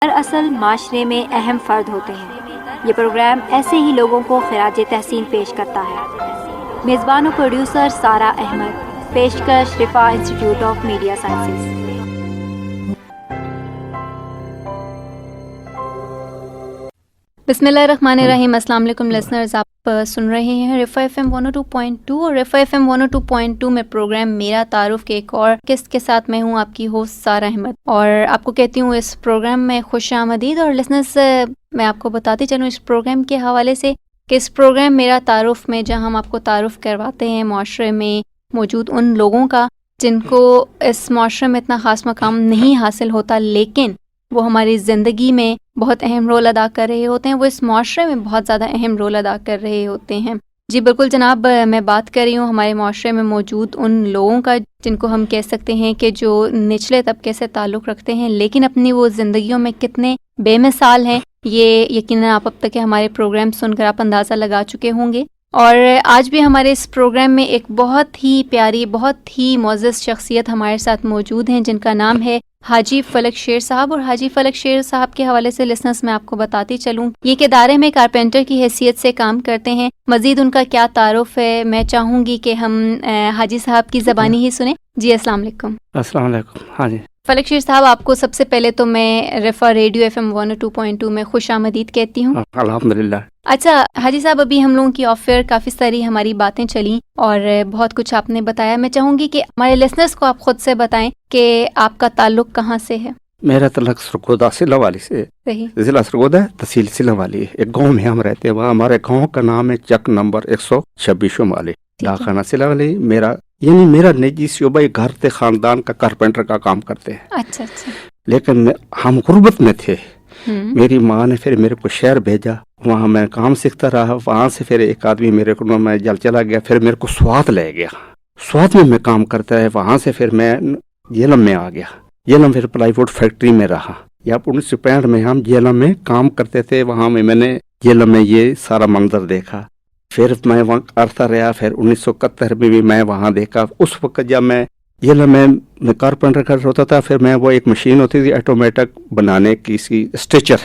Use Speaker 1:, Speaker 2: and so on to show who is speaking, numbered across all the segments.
Speaker 1: دراصل معاشرے میں اہم فرد ہوتے ہیں۔ یہ پروگرام ایسے ہی لوگوں کو خراج تحسین پیش کرتا ہے۔ میزبان و پروڈیوسر سارہ احمد، پیشکش رفا انسٹیٹیوٹ آف میڈیا سائنسز۔ بسم اللہ الرحمن الرحیم۔ السلام علیکم لسنرز، آپ سن رہے ہیں رفا ایف ایم 102.2 اور رفا ایف ایم 102.2 میں پروگرام میرا تعارف کے ایک اور قسط کے ساتھ میں ہوں آپ کی ہوسٹ سارہ احمد، اور آپ کو کہتی ہوں اس پروگرام میں خوش آمدید۔ اور لسنرز، میں آپ کو بتاتی چلوں اس پروگرام کے حوالے سے کہ اس پروگرام میرا تعارف میں جہاں ہم آپ کو تعارف کرواتے ہیں معاشرے میں موجود ان لوگوں کا جن کو اس معاشرے میں اتنا خاص مقام نہیں حاصل ہوتا، لیکن وہ ہماری زندگی میں بہت اہم رول ادا کر رہے ہوتے ہیں، وہ اس معاشرے میں بہت زیادہ اہم رول ادا کر رہے ہوتے ہیں۔ جی بالکل جناب، میں بات کر رہی ہوں ہمارے معاشرے میں موجود ان لوگوں کا جن کو ہم کہہ سکتے ہیں کہ جو نچلے طبقے سے تعلق رکھتے ہیں، لیکن اپنی وہ زندگیوں میں کتنے بے مثال ہیں، یہ یقیناً آپ اب تک ہمارے پروگرام سن کر آپ اندازہ لگا چکے ہوں گے۔ اور آج بھی ہمارے اس پروگرام میں ایک بہت ہی پیاری، بہت ہی معزز شخصیت ہمارے ساتھ موجود ہیں جن کا نام ہے حاجی فلک شیر صاحب۔ اور حاجی فلک شیر صاحب کے حوالے سے لسنرز میں آپ کو بتاتی چلوں یہ کہ ادارے میں کارپینٹر کی حیثیت سے کام کرتے ہیں۔ مزید ان کا کیا تعارف ہے میں چاہوں گی کہ ہم حاجی صاحب کی زبانی ہی سنیں۔ جی السلام علیکم۔
Speaker 2: السلام علیکم۔ ہاں جی
Speaker 1: فلک شیر صاحب، آپ کو سب سے پہلے تو میں رفا ریڈیو ایف ایم 102.2 میں خوش آمدید کہتی ہوں۔
Speaker 2: الحمدللہ۔
Speaker 1: اچھا حاجی صاحب، ابھی ہم لوگوں کی آف ایئر کافی ساری ہماری باتیں چلیں اور بہت کچھ آپ نے بتایا۔ میں چاہوں گی کہ ہمارے لسنرز کو آپ خود سے بتائیں کہ آپ کا تعلق کہاں سے ہے؟
Speaker 2: میرا تعلق سرگودا سلا والی سے،
Speaker 1: صحیح،
Speaker 2: ضلع سرگودا تحصیل سلا والی ہے۔ ایک گاؤں میں ہم رہتے ہیں، وہاں ہمارے گاؤں کا نام ہے چک نمبر 126 شمالی ڈاکخانہ سلا والی۔ میرا نجی شعبہ گھر تھے، خاندان کا کارپینٹر کا کام کرتے ہیں۔
Speaker 1: اچھا اچھا۔
Speaker 2: لیکن ہم غربت میں تھے، میری ماں نے پھر میرے کو شہر بھیجا، وہاں میں کام سیکھتا رہا۔ وہاں سے پھر ایک آدمی میرے کو میں جل چلا گیا، پھر میرے کو سوات لے گیا، سوات میں کام کرتا ہے۔ وہاں سے پھر میں جیلم میں آ گیا، جیلم پھر پلائی ووڈ فیکٹری میں رہا۔ یا 1965 میں ہم جیلم میں کام کرتے تھے، وہاں میں نے جیلم میں یہ سارا منظر دیکھا۔ پھر میں وہاں کرتا رہا، پھر 1971 میں بھی میں وہاں دیکھا۔ اس وقت جب میں جیلم میں کارپینٹر کر ہوتا تھا، پھر میں وہ ایک مشین ہوتی تھی آٹومیٹک بنانے کی، اسی اسٹیچر،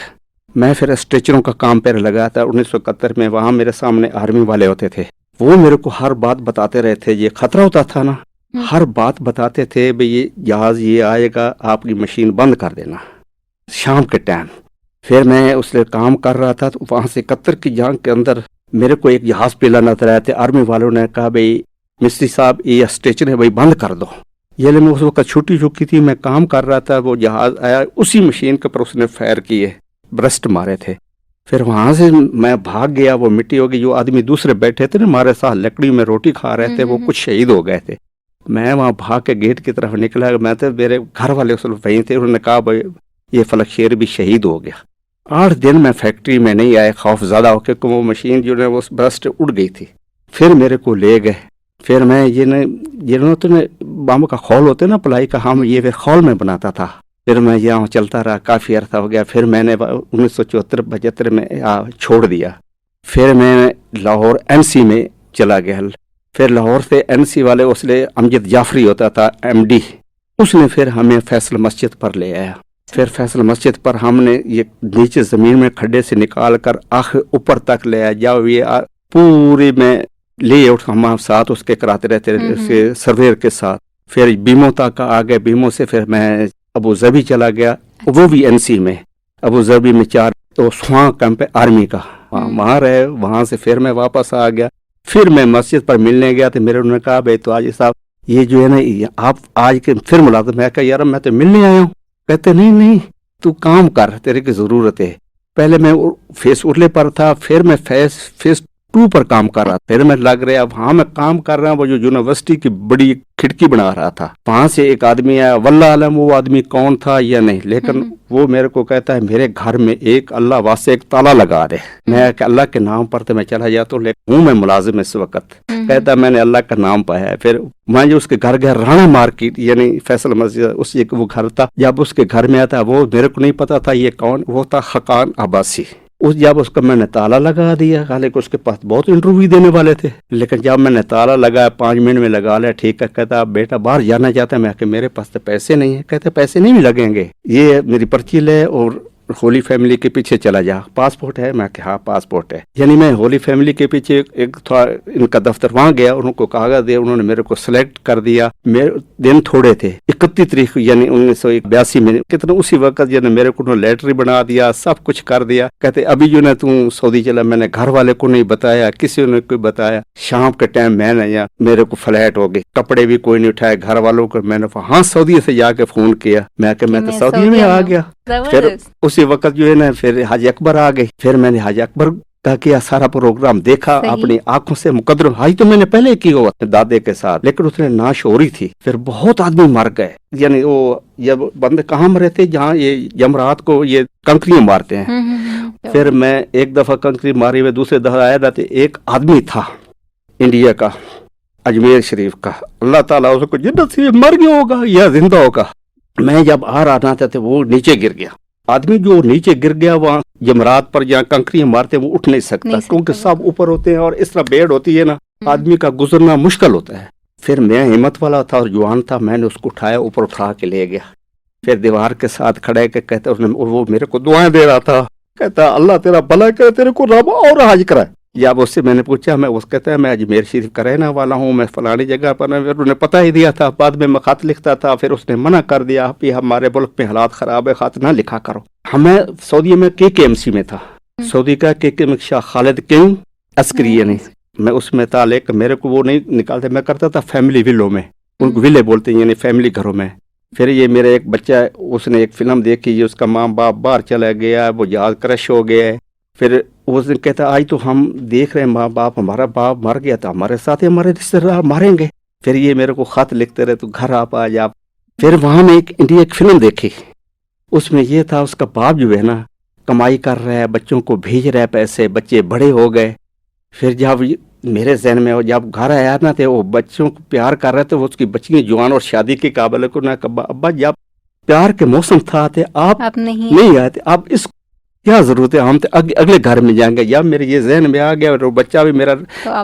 Speaker 2: میں پھر اسٹیچروں کا کام پہ لگا تھا 1971 میں۔ وہاں میرے سامنے آرمی والے ہوتے تھے، وہ میرے کو ہر بات بتاتے رہے تھے۔ یہ خطرہ ہوتا تھا نا، ہر بات بتاتے تھے بھئی یہ جہاز یہ آئے گا، آپ کی مشین بند کر دینا شام کے ٹائم۔ پھر میں اس لیے کام کر رہا تھا، تو وہاں سے 71 کی جنگ کے اندر میرے کو ایک جہاز پہ نظر آئے تھے۔ آرمی والوں نے کہا بھئی مستری صاحب یہ اسٹیچر ہے بھئی بند کر دو۔ یہ میں اس وقت چھٹی چکی تھی، میں کام کر رہا تھا، وہ جہاز آیا، اسی مشین کے پر اس نے فائر کیے، برسٹ مارے تھے۔ پھر وہاں سے میں بھاگ گیا، وہ مٹی ہو گئی۔ جو آدمی دوسرے بیٹھے تھے نا ہمارے ساتھ لکڑی میں روٹی کھا رہے تھے، وہ کچھ شہید ہو گئے تھے۔ میں وہاں بھاگ کے گیٹ کی طرف نکلا، میں تو میرے گھر والے اس وقت وہیں تھے، انہوں نے کہا بھائی یہ فلک شیر بھی شہید ہو گیا۔ 8 دن میں فیکٹری میں نہیں آئے، خوف زیادہ ہو کے، وہ مشین جو ہے وہ برسٹ اڑ گئی تھی۔ پھر میرے کو لے گئے، پھر میں یہ بم کا خول ہوتے نا پلائی کا، ہم یہ خول میں بناتا تھا۔ پھر میں یہاں چلتا رہا، کافی عرصہ ہو گیا۔ پھر میں نے 1974-75 میں چھوڑ دیا۔ پھر میں لاہور NC میں چلا گیا۔ پھر لاہور سے NC والے اس لیے امجد جعفری ہوتا تھا MD، اس نے پھر ہمیں فیصل مسجد پر لے آیا۔ پھر فیصل مسجد پر ہم نے یہ نیچے زمین میں کھڈے سے نکال کر آخر اوپر تک لے آیا، جاؤ یہ پوری میں لے اٹھ، ہم ساتھ اس کے کراتے رہتے اس کے سرویر کے ساتھ۔ پھر بیموں تک آگے، بیموں سے پھر میں ابو ظبی چلا گیا، وہ بھی NC میں، ابو ظبی میں 4 تو سواں کیمپ آرمی کا، وہاں رہے۔ وہاں سے پھر میں واپس آ گیا۔ پھر میں مسجد پر ملنے گیا تو میرے انہوں نے کہا بھائی تو حاجی صاحب یہ جو ہے نا آپ آج کے پھر ملاقات۔ میں کہا یار میں تو ملنے آیا ہوں۔ کہتے نہیں تو کام کر، تیرے کی ضرورت ہے۔ پہلے میں فیس ارلے پر تھا، پھر میں فیس 2 پر کام کر رہا، پھر میں لگ رہا وہاں میں کام کر رہا ہوں۔ وہ جو یونیورسٹی کی بڑی کھڑکی بنا رہا تھا، وہاں سے ایک آدمی آیا، واللہ عالم وہ آدمی کون تھا یا نہیں، لیکن وہ میرے کو کہتا ہے میرے گھر میں ایک اللہ واسطے ایک تالا لگا دے۔ میں کہ اللہ کے نام پر تو میں چلا جاتا ہوں، لیکن ہوں میں ملازم اس وقت۔ کہتا ہے میں نے اللہ کا نام پایا ہے۔ پھر میں جو اس کے گھر گیا، رانا مارکیٹ یعنی فیصل مسجد، اس وہ گھر تھا۔ جب اس کے گھر میں آتا، وہ میرے کو نہیں پتا تھا یہ کون، وہ تھا خقان عباسی۔ جب اس کا میں نے تالا لگا دیا، حالانکہ اس کے پاس بہت انٹرویو دینے والے تھے، لیکن جب میں نے تالا لگایا 5 منٹ میں لگا لیا، ٹھیک ہے۔ کہتا بیٹا باہر جانا چاہتا ہے؟ میں کہ میرے پاس تو پیسے نہیں ہے۔ کہتے پیسے نہیں لگیں گے، یہ میری پرچی لے اور ہولی فیملی کے پیچھے چلا جا, پاسپورٹ ہے؟ میں کہ ہاں پاسپورٹ ہے. یعنی میں ہولی فیملی کے پیچھے ایک تھوڑا ان کا دفتر وہاں گیا, انہوں کو کاغذ دیا, انہوں نے میرے کو سلیکٹ کر دیا. میرے دن تھوڑے تھے, 31 تاریخ یعنی 1982 میں کتنا اسی وقت جو میرے کو لیٹری بنا دیا, سب کچھ کر دیا. کہتے ابھی جو نا تم سعودی چلا. میں نے گھر والے کو نہیں بتایا, کسی نے کوئی بتایا. شام کے ٹائم میں نے میرے کو فلیٹ ہو گئی, کپڑے بھی کوئی نہیں اٹھائے, گھر والوں کو میں نے وہاں سعودی سے جا کے فون کیا, میں کہ میں تو سعودی میں آ گیا. پھر اسی وقت جو ہے نا پھر حاج اکبر آ گئی. پھر میں نے حاج اکبر کا کیا, سارا پروگرام دیکھا اپنی آنکھوں سے. مقدر حج تو میں نے پہلے کی ہوا دادے کے ساتھ, لیکن اس نے ناشعوری تھی. پھر بہت آدمی مر گئے. یعنی وہ جب بندے کہاں مرے تھے, جہاں یہ جمرات کو یہ کنکریاں مارتے ہیں. پھر میں ایک دفعہ کنکری ماری ہوئے, دوسرے دفعہ آیا تھا. ایک آدمی تھا انڈیا کا, اجمیر شریف کا, اللہ تعالیٰ اس کو جنت سے مر گیا ہوگا یا زندہ ہوگا. میں جب آ رہا تھا وہ نیچے گر گیا. آدمی جو نیچے گر گیا وہاں جمرات پر جہاں کنکریاں مارتے وہ اٹھ نہیں سکتا, کیونکہ سب اوپر ہوتے ہیں اور اس طرح بیڑ ہوتی ہے نا, آدمی کا گزرنا مشکل ہوتا ہے. پھر میں ہمت والا تھا اور جوان تھا, میں نے اس کو اٹھایا, اوپر اٹھا کے لے گیا. پھر دیوار کے ساتھ کھڑے کے کہتے وہ میرے کو دعائیں دے رہا تھا, کہتا اللہ تیرا بھلا کرے, تیرے کو رب اور حج کرائے. جب اس سے میں نے پوچھا, میں اس کہتا ہے میں اجمیر شریف کا رہنے والا ہوں, میں فلانی جگہ پر. انہوں نے پتہ ہی دیا تھا, بعد میں خط لکھتا تھا. پھر اس نے منع کر دیا کہ ہمارے ملک میں حالات خراب ہے, خط نہ لکھا کرو. ہمیں سعودی میں KKMC میں تھا, سعودی کا KK شاہ خالد کنگ عسکری, یعنی میں اس میں تھا. لیکن میرے کو وہ نہیں نکالتے, میں کرتا تھا فیملی ویلوں میں, ان کو ویلے بولتے ہیں یعنی فیملی گھروں میں. پھر یہ میرا ایک بچہ ہے, اس نے ایک فلم دیکھی, اس کا ماں باپ باہر چلا گیا, وہ جہاز کرش ہو گیا ہے. پھر اس دن کہتا آج تو ہم دیکھ رہے ہیں ماں باپ, ہمارا باپ مر گیا تھا, ہمارے ساتھ ہمارے رشتے دار ماریں گے. پھر یہ میرے کو خط لکھتے رہے, تو گھر آپ آ جا. پھر وہاں میں ایک انڈیا ایک فلم دیکھی, اس میں یہ تھا اس کا باپ جو ہے نا کمائی کر رہا ہے, بچوں کو بھیج رہا ہے پیسے, بچے بڑے ہو گئے. پھر جب میرے ذہن میں جب گھر آیا نا تھے, وہ بچوں کو پیار کر رہے تھے, وہ اس کی بچیاں جوان اور شادی کے قابل کو نہ. ابا جب پیار کے موسم تھا آپ نہیں آئے تھے, اب اس کیا ضرورت ہے, ہم اگلے گھر میں جائیں گے. یا میرے یہ ذہن میں آ گیا, اور بچہ بھی میرا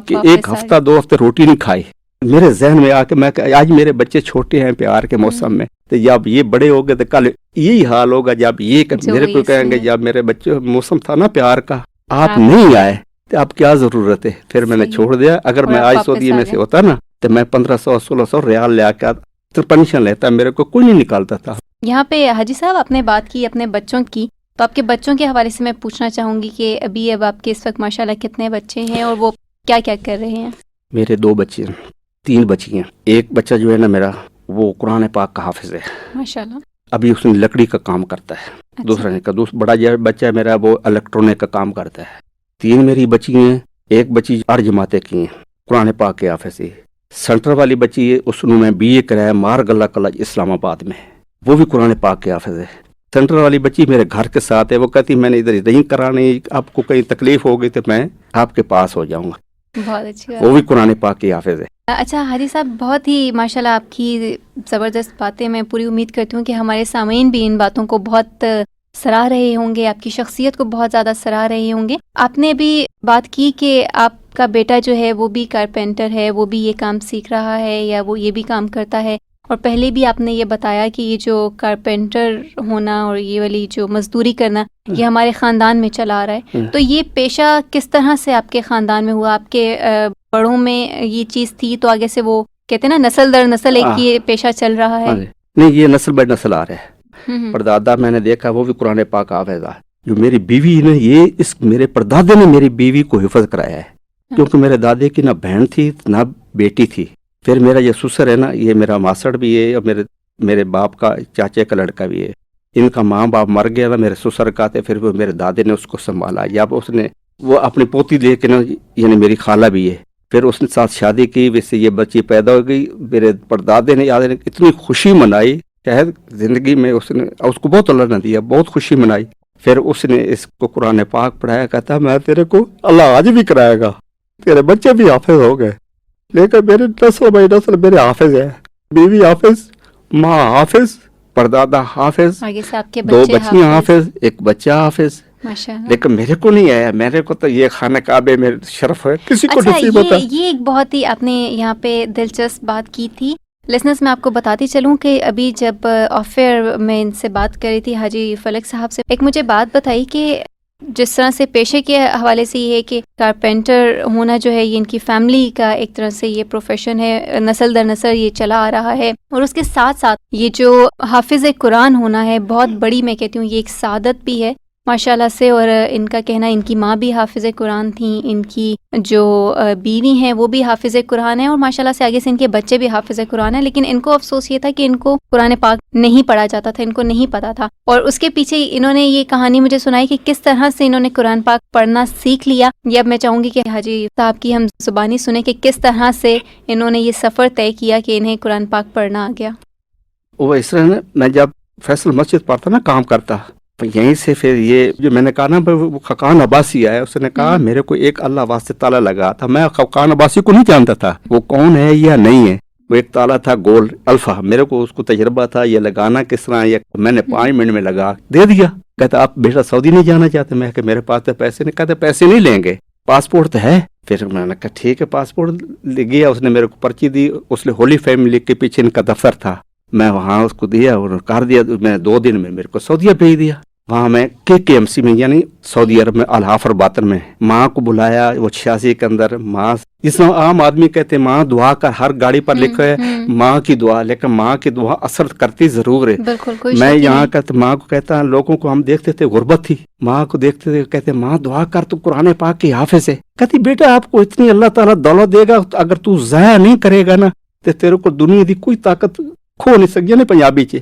Speaker 2: کہ ایک ہفتہ 2 ہفتے روٹی نہیں کھائی. میرے ذہن میں آ کے میں آج میرے بچے چھوٹے ہیں پیار کے موسم میں, تو جب یہ بڑے ہو گئے تو کل یہی حال ہوگا. جب یہ میرے کو کہیں گے جب میرے بچے موسم تھا نا پیار کا, آپ نہیں آئے تو اب کیا ضرورت ہے. پھر میں نے چھوڑ دیا. اگر میں آج سعودی میں سے ہوتا نا تو میں 1500-1600 ریال لے کے پرمیشن لیتا, میرے کو کوئی نہیں نکالتا تھا.
Speaker 1: یہاں پہ حاجی صاحب آپ نے بات کی اپنے بچوں کی, تو آپ کے بچوں کے حوالے سے میں پوچھنا چاہوں گی کہ اب آپ کے اس وقت ماشاءاللہ کتنے بچے ہیں اور وہ کیا کیا کر رہے ہیں؟
Speaker 2: میرے 2 بچے ہیں, 3 بچی ہیں. ایک بچہ جو ہے نا میرا وہ قرآن پاک کا حافظ ہے
Speaker 1: ماشاءاللہ,
Speaker 2: ابھی اس نے لکڑی کا کام کرتا ہے. دوسرا بڑا بچہ ہے میرا وہ الیکٹرونک کا کام کرتا ہے. 3 میری بچی ہیں, ایک بچی 8 جماعتیں کی ہیں, قرآن پاک کے حافظ ہے. سینٹر والی بچی ہے, اس نے میں BA کرایا مارگ اللہ کالج اسلام آباد میں, وہ بھی قرآن پاک کے حافظ ہے. سینٹر والی بچی میرے گھر کے ساتھ ہے, وہ کہتی میں نے ادھر نہیں کرانی, آپ کو کہیں تکلیف ہوگی تو میں آپ کے پاس ہو جاؤں گا.
Speaker 1: بہت اچھی بات.
Speaker 2: وہ بھی قرآن پاک کی حافظ ہے.
Speaker 1: اچھا حاجی صاحب, بہت ہی ماشاءاللہ آپ کی زبردست باتیں, میں پوری امید کرتی ہوں کہ ہمارے سامعین بھی ان باتوں کو بہت سراہ رہے ہوں گے, آپ کی شخصیت کو بہت زیادہ سراہ رہے ہوں گے. آپ نے بھی بات کی کہ آپ کا بیٹا جو ہے وہ بھی کارپینٹر ہے, وہ بھی یہ کام سیکھ رہا ہے یا وہ یہ بھی کام کرتا ہے, اور پہلے بھی آپ نے یہ بتایا کہ یہ جو کارپینٹر ہونا اور یہ والی جو مزدوری کرنا یہ ہمارے خاندان میں چلا آ رہا ہے. تو یہ پیشہ کس طرح سے آپ کے خاندان میں ہوا؟ آپ کے بڑوں میں یہ چیز تھی تو آگے سے وہ کہتے ہیں نا نسل در نسل ایک یہ پیشہ چل رہا ہے؟
Speaker 2: نہیں, یہ نسل بر نسل آ رہا ہے. پردادا میں نے دیکھا وہ بھی قرآن پاک حافظ ہے. جو میری بیوی نے یہ اس میرے پردادے نے میری بیوی کو حفظ کرایا ہے, کیونکہ میرے دادے کی نہ بہن تھی نہ بیٹی تھی. پھر میرا یہ سسر ہے نا, یہ میرا ماسڑ بھی ہے اور میرے باپ کا چاچے کا لڑکا بھی ہے. ان کا ماں باپ مر گیا نا میرے سسر کا, تھے پھر وہ میرے دادے نے اس کو سنبھالا. جب اس نے وہ اپنی پوتی لے کے نا, یعنی میری خالہ بھی ہے, پھر اس نے ساتھ شادی کی, ویسے یہ بچی پیدا ہو گئی. میرے پردادے نے اتنی خوشی منائی, شاید زندگی میں اس کو بہت اللہ نے دیا, بہت خوشی منائی. پھر اس نے اس کو قرآن پاک پڑھایا, کہتا میں تیرے کو اللہ آج بھی کرائے گا, تیرے بچے بھی حافظ ہو گئے. لیکن میرے نسل بائی نسل میرے حافظ ہے, بیوی حافظ, ماں حافظ, پردادا حافظ, 2 بچیاں حافظ, ایک بچہ حافظ. لیکن میرے کو نہیں آیا. میرے کو تو یہ خانہ کعبے میں شرف ہے, کسی کو نصیب ہوتا.
Speaker 1: یہ ایک بہت ہی آپ نے یہاں پہ دلچسپ بات کی تھی, لسنرس میں آپ کو بتاتی چلوں کہ ابھی جب آف ایئر میں ان سے بات کر رہی تھی حاجی فلک صاحب سے، ایک مجھے بات بتائی کہ جس طرح سے پیشے کے حوالے سے یہ ہے کہ کارپینٹر ہونا جو ہے یہ ان کی فیملی کا ایک طرح سے یہ پروفیشن ہے، نسل در نسل یہ چلا آ رہا ہے، اور اس کے ساتھ ساتھ یہ جو حافظ قرآن ہونا ہے بہت بڑی، میں کہتی ہوں یہ ایک سعادت بھی ہے ماشاءاللہ سے، اور ان کا کہنا ان کی ماں بھی حافظ قرآن تھیں، ان کی جو بیوی ہیں وہ بھی حافظ قرآن ہیں، اور ماشاءاللہ سے آگے سے ان کے بچے بھی حافظ قرآن ہیں، لیکن ان کو افسوس یہ تھا کہ ان کو قرآن پاک نہیں پڑھا جاتا تھا، ان کو نہیں پتا تھا، اور اس کے پیچھے انہوں نے یہ کہانی مجھے سنائی کہ کس طرح سے انہوں نے قرآن پاک پڑھنا سیکھ لیا۔ یہ اب میں چاہوں گی کہ حاجی صاحب کی ہم زبانی سنیں کہ کس طرح سے انہوں نے یہ سفر طے کیا کہ انہیں قرآن پاک پڑھنا آ گیا۔
Speaker 2: وہ اس طرح میں جب فیصل مسجد پڑھتا نا کام کرتا، یہیں سے پھر یہ جو میں نے کہا نا وہ خقان عباسی آیا، اس نے کہا میرے کو ایک اللہ واسطے تالا لگا تھا، میں خقان عباسی کو نہیں جانتا تھا وہ کون ہے یا نہیں ہے، وہ ایک تالا تھا گولڈ الفا، میرے کو اس کو تجربہ تھا یہ لگانا کس طرح، یہ میں نے 5 منٹ میں لگا دے دیا۔ کہتا آپ بیٹا سعودی نہیں جانا چاہتے؟ میں کہ میرے پاس تو پیسے نہیں، کہتے پیسے نہیں لیں گے، پاسپورٹ تو ہے۔ پھر میں نے کہا ٹھیک ہے پاسپورٹ لے گیا، اس نے میرے کو پرچی دی، اس نے ہولی فیملی کے پیچھے ان کا دفتر تھا، میں وہاں اس کو دیا اور کر دیا، میں 2 دن میں میرے کو سعودیہ بھیج دیا۔ وہاں میں KKMC میں یعنی سعودی عرب میں الحافر باطن میں ماں کو بلایا، وہ 86 کے اندر ماں، جس طرح عام آدمی کہتے ہیں ماں دعا کر، ہر گاڑی پر لکھا ہے ماں کی دعا، لیکن ماں کی دعا اثر کرتی ضرور ہے۔ میں یہاں کہتے ماں کو کہتا، لوگوں کو ہم دیکھتے تھے غربت تھی، ماں کو دیکھتے تھے کہتے ماں دعا کر تو قرآن پاک کی حافظ ہے، کہتی بیٹا آپ کو اتنی اللہ تعالیٰ دولت دے گا، اگر تو ضائع نہیں کرے گا نا تو تیرے کو دنیا دی کوئی طاقت کھو نہیں سکتی نا پنجابی چ۔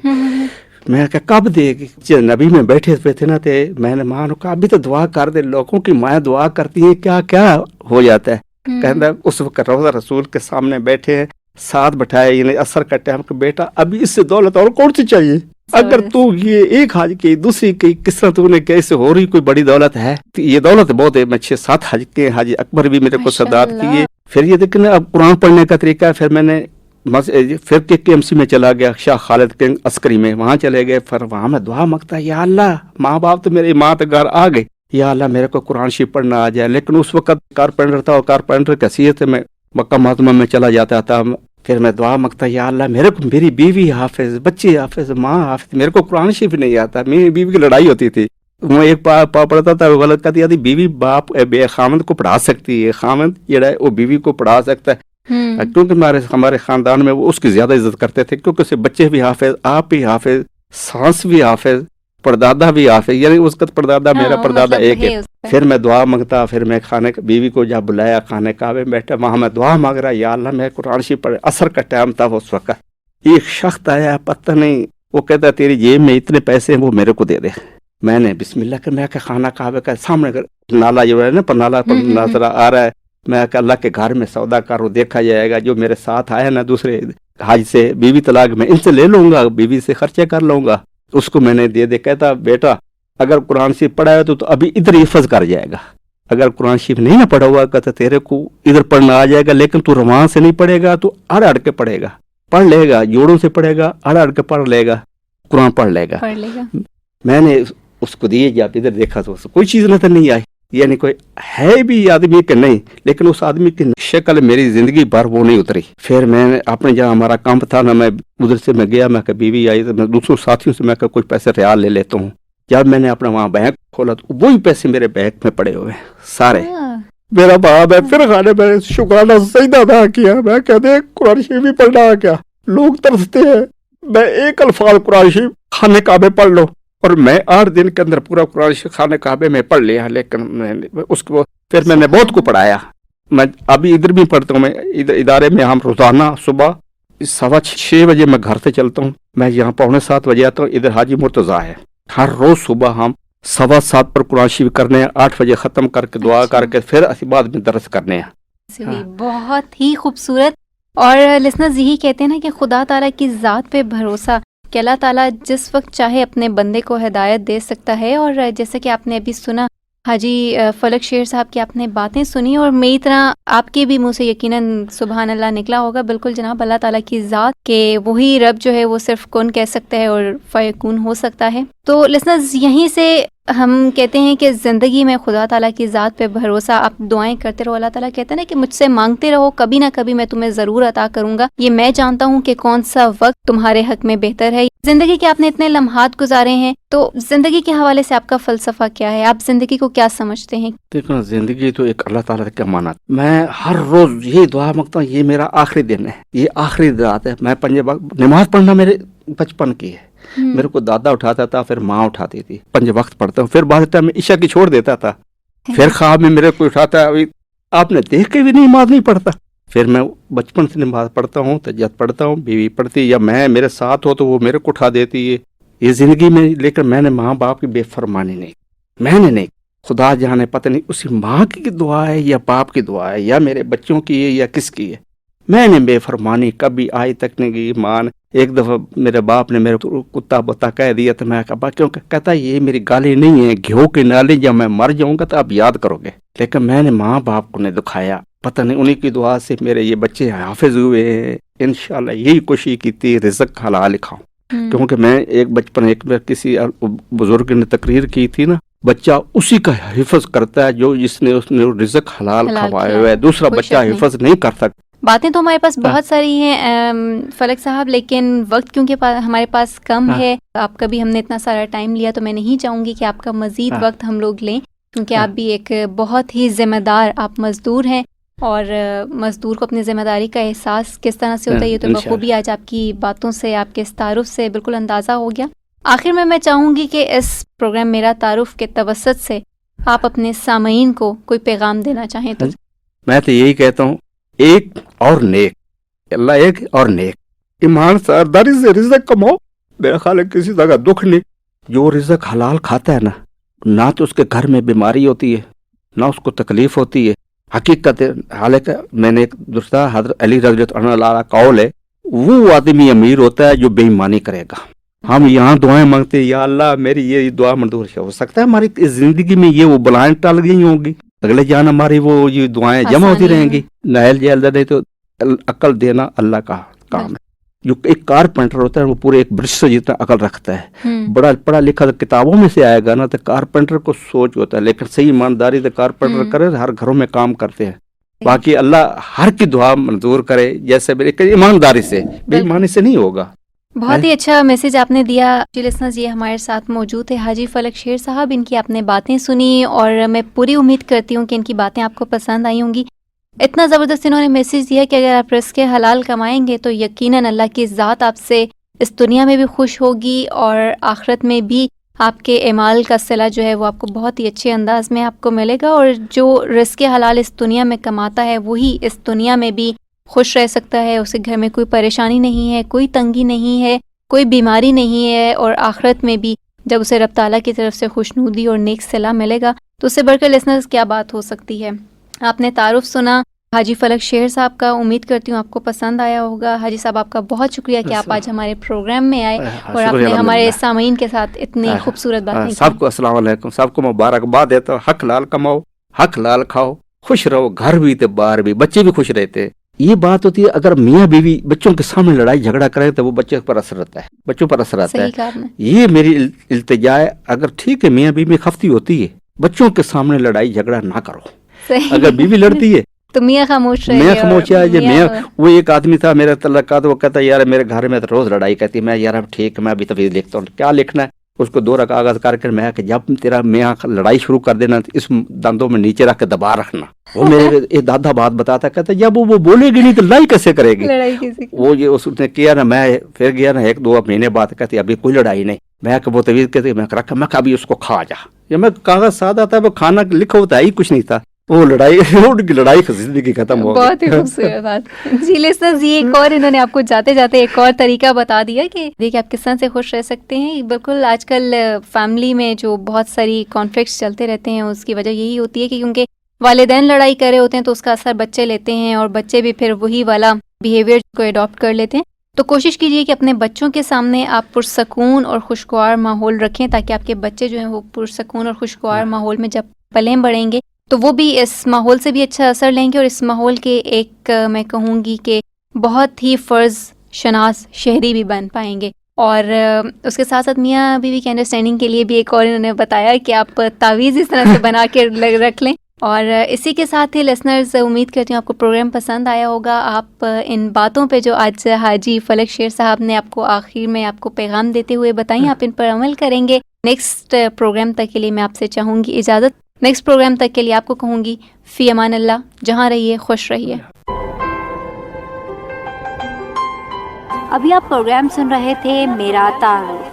Speaker 2: میں کہا کب دے گی؟ نبی میں بیٹھے ہوئے تھے نا، تے میں نے ماں نے کہا ابھی تو دعا کر دے، لوگوں کی ماں دعا کرتی ہیں کیا کیا ہو جاتا ہے۔ کہتا اس وقت روضہ رسول کے سامنے بیٹھے ہیں، ساتھ بٹھائے، یعنی اثر کا ٹائم کہ بیٹا ابھی اس سے دولت اور کون سی چاہیے، اگر تو یہ ایک حج کی دوسری کی کس طرح تو نے کیسے ہو رہی کوئی بڑی دولت ہے، یہ دولت بہت ہے۔ میں 6-7 حج کے، حج اکبر بھی میرے کو صدارت کیے۔ پھر یہ دیکھیں اب قرآن پڑھنے کا طریقہ ہے، پھر میں نے پھر KKMC میں چلا گیا، شاہ خالد کے عسکری میں، وہاں چلے گئے، پھر وہاں میں دعا مانگتا یا اللہ، ماں باپ تو میری ماں تو گھر آ گئی، یا اللہ میرے کو قرآن شریف پڑھنا آ جائے۔ لیکن اس وقت کارپینٹر تھا، اور کارپینٹر کی حیثیت سے میں مکہ معظمہ میں چلا جاتا تھا، پھر میں دعا مانگتا یا اللہ میرے کو میری بیوی حافظ، بچے حافظ، ماں حافظ، میرے کو قرآن شریف نہیں آتا۔ میری بیوی کی لڑائی ہوتی تھی، وہ ایک پا پڑھتا تھا، غلط کہتی آتی بیوی باپ خامند کو پڑھا سکتی ہے، خامند یہ ہے وہ بیوی کو پڑھا سکتا ہے، کیونکہ ہمارے خاندان میں وہ اس کی زیادہ عزت کرتے تھے، کیونکہ اسے بچے بھی حافظ، آپ بھی حافظ، سانس بھی حافظ، پردادا بھی حافظ، یعنی اس کا پردادا میرا پردادا ایک ہے۔ پھر میں دعا مانگتا، پھر میں بیوی کو جب بلایا خانے کعبے میں بیٹھا، وہاں میں دعا مانگ رہا یا اللہ میں قرآن شریف پڑھے۔ اثر کا ٹائم تھا اس وقت، ایک شخص آیا پتہ نہیں، وہ کہتا تیری جیب میں اتنے پیسے ہیں وہ میرے کو دے دے۔ میں نے بسم اللہ کر، میں کہ خانہ کعبے کا سامنے نالا جو ہے نا، پر نالا پر نظر آ رہا ہے، میں کہ اللہ کے گھر میں سودا کارو دیکھا جائے گا، جو میرے ساتھ آیا نا دوسرے حج سے، بیوی طلاق میں ان سے لے لوں گا، بیوی سے خرچے کر لوں گا، اس کو میں نے دے دے۔ کہتا بیٹا اگر قرآن شریف پڑھا ہے تو ابھی ادھر حفظ کر جائے گا، اگر قرآن شریف نہیں نہ پڑھا ہوا تو تیرے کو ادھر پڑھنا آ جائے گا، لیکن تو روان سے نہیں پڑھے گا، تو اڑ اڑ کے پڑھے گا، پڑھ لے گا، جوڑوں سے پڑھے گا، اڑ اڑ کے پڑھ لے گا، قرآن پڑھ لے گا۔ میں نے اس کو دیے، جب ادھر دیکھا تو کوئی چیز نظر نہیں آئی، یعنی کوئی ہے بھی آدمی کہ نہیں، لیکن اس آدمی کی شکل میری زندگی بھر وہ نہیں اتری۔ پھر میں نے اپنے جہاں ہمارا کام تھا نا، میں ادھر سے میں گیا، میں کہ بیوی آئی تو میں دوسروں ساتھیوں سے میں کہ کچھ پیسے ریال لے لیتا ہوں۔ جب میں نے اپنا وہاں بینک کھولا تو وہی پیسے میرے بینک میں پڑے ہوئے سارے۔ میرا باپ ہے، پھر خانے میں شکرانہ سجدہ ادا کیا، میں کہتے قرآن شریف بھی پڑھنا آ گیا، لوگ ترستے ہیں، میں ایک الفاظ قرآن شریف خانے کعبے پڑھ لو، اور میں 8 دن کے اندر پورا قرآن شریف خانے کعبے میں پڑھ لیا۔ لیکن اس کو پھر میں نے بہت کو پڑھایا، میں ابھی ادھر بھی پڑھتا ہوں، میں ادارے میں ہم روزانہ صبح 6:15 بجے میں گھر سے چلتا ہوں، میں یہاں 6:45 بجے آتا ہوں، ادھر حاجی مرتضیٰ ہے، ہر روز صبح ہم 7:15 پر قرآن شریف کرنے ہیں، 8 بجے ختم کر کے دعا کر کے پھر اسی بعد میں درس کرنے ہیں۔
Speaker 1: بہت ہی خوبصورت، اور لسنرز یہی کہتے ہیں نا کہ خدا تعالیٰ کی ذات پہ بھروسہ، کہ اللہ تعالیٰ جس وقت چاہے اپنے بندے کو ہدایت دے سکتا ہے۔ اور جیسا کہ آپ نے ابھی سنا حاجی فلک شیر صاحب کی آپ نے باتیں سنی، اور میری طرح آپ کے بھی منہ سے یقیناً سبحان اللہ نکلا ہوگا۔ بالکل جناب، اللہ تعالیٰ کی ذات کہ وہی رب جو ہے وہ صرف کون کہہ سکتا ہے اور فیکون ہو سکتا ہے۔ تو لسنرز یہیں سے ہم کہتے ہیں کہ زندگی میں خدا تعالیٰ کی ذات پہ بھروسہ، آپ دعائیں کرتے رہو. اللہ تعالیٰ کہتے ہیں نا کہ مجھ سے مانگتے رہو، کبھی نہ کبھی میں تمہیں ضرور عطا کروں گا. یہ میں جانتا ہوں کہ کون سا وقت تمہارے حق میں بہتر ہے. زندگی کے آپ نے اتنے لمحات گزارے ہیں، تو زندگی کے حوالے سے آپ کا فلسفہ کیا ہے؟ آپ زندگی کو کیا سمجھتے ہیں؟
Speaker 2: دیکھو زندگی تو ایک اللہ تعالیٰ کی امانت. میں ہر روز یہی دعا مانگتا ہوں، یہ میرا آخری دن ہے، یہ آخری رات ہے. میں 5 وقت نماز پڑھنا میرے بچپن کی ہے. میرے کو دادا اٹھاتا تھا، پھر ماں اٹھاتی تھی. 5 وقت پڑھتا ہوں. پھر بعد ٹائم میں عشاء کی چھوڑ دیتا تھا. پھر خواب میں میرے کو اٹھاتا ہے، آپ نے دیکھ کے بھی نماز نہیں پڑھتا. پھر میں بچپن سے نماز پڑھتا ہوں، تہجد پڑھتا ہوں، بیوی پڑھتی، یا میں میرے ساتھ ہو تو وہ میرے کو اٹھا دیتی ہے. یہ زندگی میں، لیکن میں نے ماں باپ کی بے فرمانی نہیں، میں نے نہیں. خدا جانے پتہ نہیں اسی ماں کی دعا ہے یا باپ کی دعا ہے یا میرے بچوں کی ہے یا کس کی ہے. میں نے بے فرمانی کبھی آج تک نہیں کی. مان ایک دفعہ میرے باپ نے میرے کو کتا بتا کہہ دیا تو میں کہا کیوں؟ کہتا یہ میری گالی نہیں ہے، گھیو کی نالی، جب میں مر جاؤں گا تو آپ یاد کرو گے. لیکن میں نے ماں باپ کو نہیں دکھایا. پتہ نہیں انہیں کی دعا سے میرے یہ بچے حافظ ہوئے ہیں. انشاءاللہ یہی کوشش کی تھی رزق حلال کھاؤں. کیونکہ میں ایک بچپن ایک کسی بزرگ نے تقریر کی تھی نا، بچہ اسی کا حفظ کرتا ہے جو جس نے اس نے رزق حلال کھوایا ہوا ہے. دوسرا بچہ حفظ نہیں کر سکتا.
Speaker 1: باتیں تو ہمارے پاس بہت ساری ہیں فلک صاحب، لیکن وقت کیونکہ ہمارے پاس کم ہے. آپ کا بھی ہم نے اتنا سارا ٹائم لیا تو میں نہیں چاہوں گی کہ آپ کا مزید وقت ہم لوگ لیں، کیونکہ آپ بھی ایک بہت ہی ذمہ دار آپ مزدور ہیں، اور مزدور کو اپنی ذمہ داری کا احساس کس طرح سے ہوتا ہے یہ تو بخوبی آج آپ کی باتوں سے، آپ کے اس تعارف سے بالکل اندازہ ہو گیا. آخر میں چاہوں گی کہ اس پروگرام میرا تعارف کے توسط سے آپ اپنے سامعین کو کوئی پیغام دینا چاہیں تو.
Speaker 2: میں تو یہی کہتا ہوں، ایک اور نیک، اللہ ایک اور نیک، ایمان سرداری سے رزق کماؤ. میرا خیال ہے کسی جگہ دکھ نہیں. جو رزق حلال کھاتا ہے نا، نہ تو اس کے گھر میں بیماری ہوتی ہے، نہ اس کو تکلیف ہوتی ہے. حقیقت حالانکہ میں نے ایک دوسرا حضرت علی رضی اللہ عنہ قول ہے، وہ آدمی امیر ہوتا ہے جو بے ایمانی کرے گا. ہم یہاں دعائیں مانگتے ہیں، یا اللہ میری یہ دعا منظور ہو سکتا ہے ہماری زندگی میں یہ وہ بلائیں ٹل گئی ہوں گی، اگلے جان ہماری وہ یہ دعائیں جمع ہوتی رہیں گی. نائل جیل دے تو عقل دینا اللہ کا کام ہے. جو ایک کارپینٹر ہوتا ہے وہ پورے ایک برش سے جتنا عقل رکھتا ہے. بڑا پڑھا لکھا کتابوں میں سے آئے گا نا تو کارپینٹر کو سوچ ہوتا ہے، لیکن صحیح ایمانداری سے کارپینٹر کرے، ہر گھروں میں کام کرتے ہیں. باقی اللہ ہر کی دعا منظور کرے، جیسے ایمانداری سے، بے ایمانی سے نہیں ہوگا.
Speaker 1: بہت ہی اچھا میسج آپ نے دیا. جی لسنرز، یہ ہمارے ساتھ موجود تھے حاجی فلک شیر صاحب. ان کی آپ نے باتیں سنی اور میں پوری امید کرتی ہوں کہ ان کی باتیں آپ کو پسند آئی ہوں گی. اتنا زبردست انہوں نے میسج دیا کہ اگر آپ رزق حلال کمائیں گے تو یقیناً اللہ کی ذات آپ سے اس دنیا میں بھی خوش ہوگی اور آخرت میں بھی آپ کے اعمال کا صلہ جو ہے وہ آپ کو بہت ہی اچھے انداز میں آپ کو ملے گا. اور جو رزق حلال اس دنیا میں کماتا ہے وہی اس دنیا میں بھی خوش رہ سکتا ہے. اسے گھر میں کوئی پریشانی نہیں ہے، کوئی تنگی نہیں ہے، کوئی بیماری نہیں ہے، اور آخرت میں بھی جب اسے رب تعالیٰ کی طرف سے خوشنودی اور نیک صلہ ملے گا تو اس سے بڑھ کر لسنرز کیا بات ہو سکتی ہے. آپ نے تعارف سنا حاجی فلک شیر صاحب کا. امید کرتی ہوں آپ کو پسند آیا ہوگا. حاجی صاحب آپ کا بہت شکریہ کہ آپ آج ہمارے پروگرام میں آئے اور آپ نے ہمارے سامعین کے ساتھ اتنی خوبصورت باتیں کی.
Speaker 2: سب کو السلام علیکم، سب کو مبارکباد دیتا ہوں. حق لال کماؤ، حق لال کھاؤ، خوش رہو، گھر بھی تو باہر بھی، بچے بھی خوش رہتے. یہ بات ہوتی ہے اگر میاں بیوی بچوں کے سامنے لڑائی جھگڑا کرے تو وہ بچے پر اثر رہتا ہے، بچوں پر اثر آتا ہے. یہ میری التجا ہے. اگر ٹھیک ہے میاں بیوی میں خفتی ہوتی ہے، بچوں کے سامنے لڑائی جھگڑا نہ کرو. اگر بیوی لڑتی ہے
Speaker 1: تو میاں خاموش رہے.
Speaker 2: میاں خاموش ہے. میاں وہ ایک آدمی تھا میرا تعلقات، وہ کہتا ہے یار میرے گھر میں تو روز لڑائی کرتی. میں یار ٹھیک میں ابھی تفصیل لکھتا ہوں. کیا لکھنا ہے؟ اس کو 2 کاغذ کر کے میں کہ جب تیرا میاں لڑائی شروع کر دینا تو اس دندوں میں نیچے رکھ کے دبا رکھنا. وہ میرے دادا بات بتاتا کہتا جب وہ بولے گی نہیں تو لڑائی کیسے کرے گی. وہ یہ اس نے کیا نا. میں پھر گیا نا 1-2 مہینے بعد کہتی ابھی کوئی لڑائی نہیں. میں کہ وہ طویل کہتے میں رکھا، میں ابھی اس کو کھا جا. یا میں کاغذ سادہ تھا، وہ کھانا لکھا ہوتا ہے ہی کچھ نہیں تھا. وہ لڑائی زندگی ختم ہو گئی.
Speaker 1: بہت ہی خوبصورت بات. جی لسنرز، یہ ایک اور انہوں نے آپ کو جاتے جاتے ایک اور طریقہ بتا دیا کہ دیکھیں آپ کس طرح سے خوش رہ سکتے ہیں. بالکل آج کل فیملی میں جو بہت ساری کانفلکٹس چلتے رہتے ہیں اس کی وجہ یہی ہوتی ہے کہ کیونکہ والدین لڑائی کر رہے ہوتے ہیں تو اس کا اثر بچے لیتے ہیں اور بچے بھی پھر وہی والا بیہیویئر کو اڈاپٹ کر لیتے ہیں. تو کوشش کیجیے کہ اپنے بچوں کے سامنے آپ پرسکون اور خوشگوار ماحول رکھیں تاکہ آپ کے بچے جو ہیں وہ پرسکون اور خوشگوار ماحول میں جب پلیں بڑھیں گے تو وہ بھی اس ماحول سے بھی اچھا اثر لیں گے اور اس ماحول کے ایک میں کہوں گی کہ بہت ہی فرض شناس شہری بھی بن پائیں گے. اور اس کے ساتھ ساتھ میاں بیوی کی انڈرسٹینڈنگ کے لیے بھی ایک اور انہوں نے بتایا کہ آپ تعویذ اس طرح سے بنا کے رکھ لیں. اور اسی کے ساتھ ہی لسنرز امید کرتی ہوں آپ کو پروگرام پسند آیا ہوگا. آپ ان باتوں پہ جو آج حاجی فلک شیر صاحب نے آپ کو آخر میں آپ کو پیغام دیتے ہوئے بتائیں, آپ ان پر عمل کریں گے. نیکسٹ پروگرام تک کے لیے میں آپ سے چاہوں گی اجازت. نیکسٹ پروگرام تک کے لیے آپ کو کہوں گی فی امان اللہ, جہاں رہیے خوش رہیے. ابھی آپ پروگرام سن رہے تھے میرا تعارف.